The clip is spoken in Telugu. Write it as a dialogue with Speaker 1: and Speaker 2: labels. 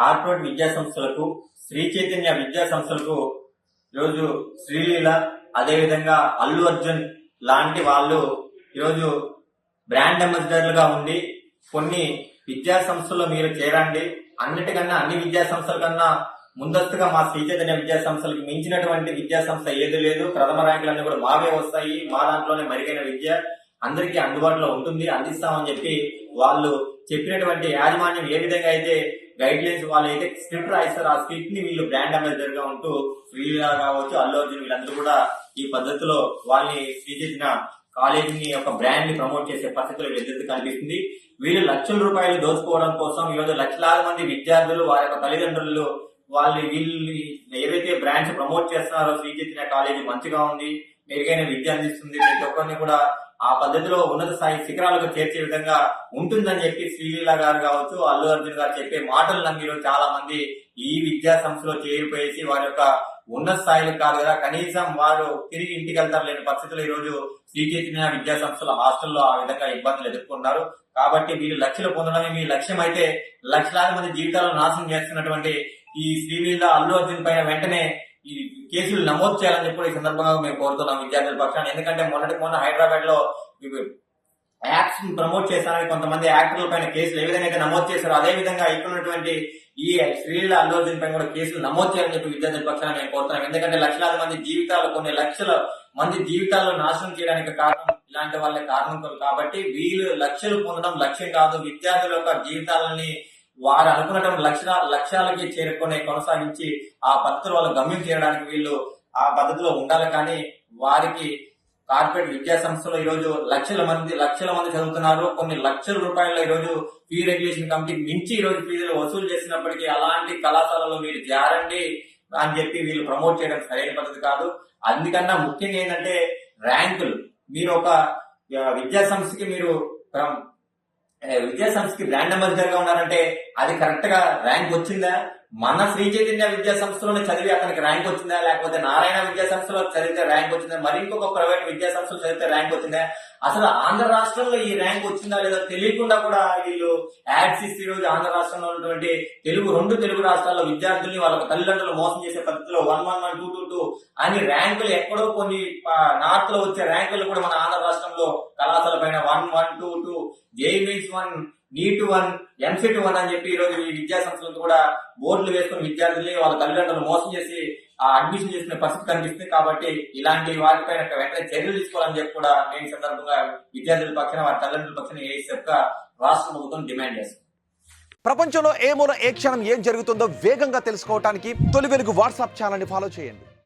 Speaker 1: కార్పొరేట్ విద్యా సంస్థలకు, శ్రీ చైతన్య విద్యా సంస్థలకు ఈరోజు శ్రీలీల, అదేవిధంగా అల్లు అర్జున్ లాంటి వాళ్ళు ఈరోజు బ్రాండ్ అంబాసిడర్లుగా ఉండి కొన్ని విద్యా సంస్థల్లో మీరు చేరండి, అన్నిటికన్నా అన్ని విద్యా సంస్థల కన్నా ముందస్తుగా మా శ్రీ చైతన్య విద్యా సంస్థలకు మించినటువంటి విద్యా సంస్థ ఏది లేదు, ప్రథమ ర్యాంకులన్నీ కూడా మావే వస్తాయి, మా దాంట్లోనే మెరుగైన విద్య అందరికీ అందుబాటులో ఉంటుంది, అందిస్తామని చెప్పి వాళ్ళు చెప్పినటువంటి యాజమాన్యం ఏ విధంగా అయితే గైడ్ లైన్స్ వాళ్ళు అయితే స్క్రిప్ట్ రాయిస్తారు, ఆ స్క్రిప్ట్ ని వీళ్ళు బ్రాండ్ అంబాసిడర్ గా ఉంటూ శ్రీలీల కావచ్చు, అల్లు అర్జున్ వీళ్ళందరూ కూడా ఈ పద్ధతిలో వాళ్ళని శ్రీ చైతన్య కాలేజీని ఒక బ్రాండ్ ని ప్రమోట్ చేసే పరిస్థితులు ఎదురు కనిపిస్తుంది. వీళ్ళు లక్షల రూపాయలు దోచుకోవడం కోసం ఈరోజు లక్షలాది మంది విద్యార్థులు వారి యొక్క తల్లిదండ్రులు వీళ్ళు ఏదైతే బ్రాండ్స్ ప్రమోట్ చేస్తున్నారో శ్రీ చైతన్య కాలేజీ మంచిగా ఉంది, మెరుగైన విద్య అందిస్తుంది, ప్రతి ఒక్కరిని కూడా ఆ పద్ధతిలో ఉన్నత స్థాయి శిఖరాలకు చేర్చే విధంగా ఉంటుందని చెప్పి శ్రీలీల గారు కావచ్చు, అల్లు అర్జున్ గారు చెప్పే మాటలు నమ్మిలో చాలా మంది ఈ విద్యా సంస్థలో చేరిపోయేసి వారి యొక్క ఉన్నత స్థాయిలకు కాదు కదా, కనీసం వారు తిరిగి ఇంటికి వెళ్తారు లేని పరిస్థితులు ఈ రోజు శ్రీ చైతన్య విద్యా సంస్థల హాస్టల్లో ఆ విధంగా ఇబ్బందులు ఎదుర్కొన్నారు. కాబట్టి వీళ్ళు లక్షలు పొందడమే మీ లక్ష్యం అయితే లక్షలాది మంది జీవితాలను నాశనం చేస్తున్నటువంటి ఈ శ్రీలీల, అల్లు అర్జున్ పైన వెంటనే ఈ కేసులు నమోదు చేయాలని చెప్పి ఈ సందర్భంగా మేము కోరుతున్నాం విద్యార్థుల పక్షాన్ని. ఎందుకంటే మొన్న హైదరాబాద్ లో యాక్ట్స్ ప్రమోట్ చేస్తారని కొంతమంది యాక్టర్ల పైన కేసులు ఏ విధంగా అయితే నమోదు చేశారో అదే విధంగా ఇక్కడ ఉన్నటువంటి ఈ శ్రీలీల, అల్లు అర్జున్ పైన కూడా కేసులు నమోదు చేయాలని చెప్పి విద్యార్థుల పక్షాన్ని మేము కోరుతున్నాం. ఎందుకంటే లక్షలాది మంది జీవితాలు, కొన్ని లక్షల మంది జీవితాలను నాశనం చేయడానికి కారణం ఇలాంటి వాళ్ళే కారణం. కాబట్టి వీళ్ళు లక్షలు పొందడం లక్ష్యం కాదు, విద్యార్థుల యొక్క జీవితాలని వారు అనుకున్నటువంటి లక్ష్యాలకి కొనసాగించి ఆ పద్ధతులు వాళ్ళ గమ్యం చేయడానికి వీళ్ళు ఆ పద్ధతిలో ఉండాలి. కానీ వారికి కార్పొరేట్ విద్యా సంస్థలో ఈరోజు లక్షల మంది చదువుతున్నారు, కొన్ని లక్షల రూపాయల ఈరోజు ఫీ రెగ్యులేషన్ కమిటీకి మించి ఈరోజు ఫీజులు వసూలు చేసినప్పటికీ అలాంటి కళాశాలలో మీరు చేరండి అని చెప్పి వీళ్ళు ప్రమోట్ చేయడం సరైన పద్ధతి కాదు. అందుకన్నా ముఖ్యంగా ఏంటంటే ర్యాంకులు. మీరు ఒక విద్యా సంస్థకి బ్రాండ్ అంబాసిడర్ గా ఉన్నారంటే అది కరెక్ట్ గా ర్యాంక్ వచ్చిందా? మన శ్రీ చైతన్య విద్యా సంస్థలోనే చదివి అతనికి ర్యాంక్ వచ్చిందా, లేకపోతే నారాయణ విద్యా సంస్థలో చదివితే ర్యాంక్ వచ్చిందా, మరి ఇంకొక ప్రైవేట్ విద్యా సంస్థలో చదివితే ర్యాంక్ వచ్చిందా? అసలు ఆంధ్ర రాష్ట్రంలో ఈ ర్యాంక్ వచ్చిందా లేదా తెలియకుండా కూడా వీళ్ళు యాడ్స్ ఇస్తే ఈరోజు ఆంధ్ర రాష్ట్రంలో ఉన్నటువంటి రెండు తెలుగు రాష్ట్రాల్లో విద్యార్థుల్ని వాళ్ళ తల్లిదండ్రులు మోసం చేసే పద్ధతిలో 111, 222 అని ర్యాంకులు ఎక్కడో కొన్ని నార్త్ లో వచ్చే ర్యాంకులు కూడా మన ఆంధ్ర రాష్ట్రంలో కళాశాల పైన 1122 JEE1 NEET 1 MCET 1 అని చెప్పి ఈరోజు ఈ విద్యా సంస్థలకు కూడా బోర్డులు వేసుకుని విద్యార్థుల్ని వాళ్ళ తల్లిదండ్రులు మోసం చేసి అడ్మిషన్ చేసుకునే పరిస్థితి కనిపిస్తుంది. కాబట్టి ఇలాంటి వాటిపైన వెంటనే చర్యలు తీసుకోవాలని చెప్పి కూడా నేను ఈ సందర్భంగా విద్యార్థుల పక్షాన వారి తల్లిదండ్రుల పక్షాన ఏఎస్ఎఫ్ రాష్ట్ర ప్రభుత్వం డిమాండ్ చేస్తుంది.
Speaker 2: ప్రపంచంలో ఏ మూల ఏ క్షణం ఏం జరుగుతుందో వేగంగా తెలుసుకోవడానికి తొలి వెలుగు వాట్సాప్ ఛానల్ ని ఫాలో చేయండి.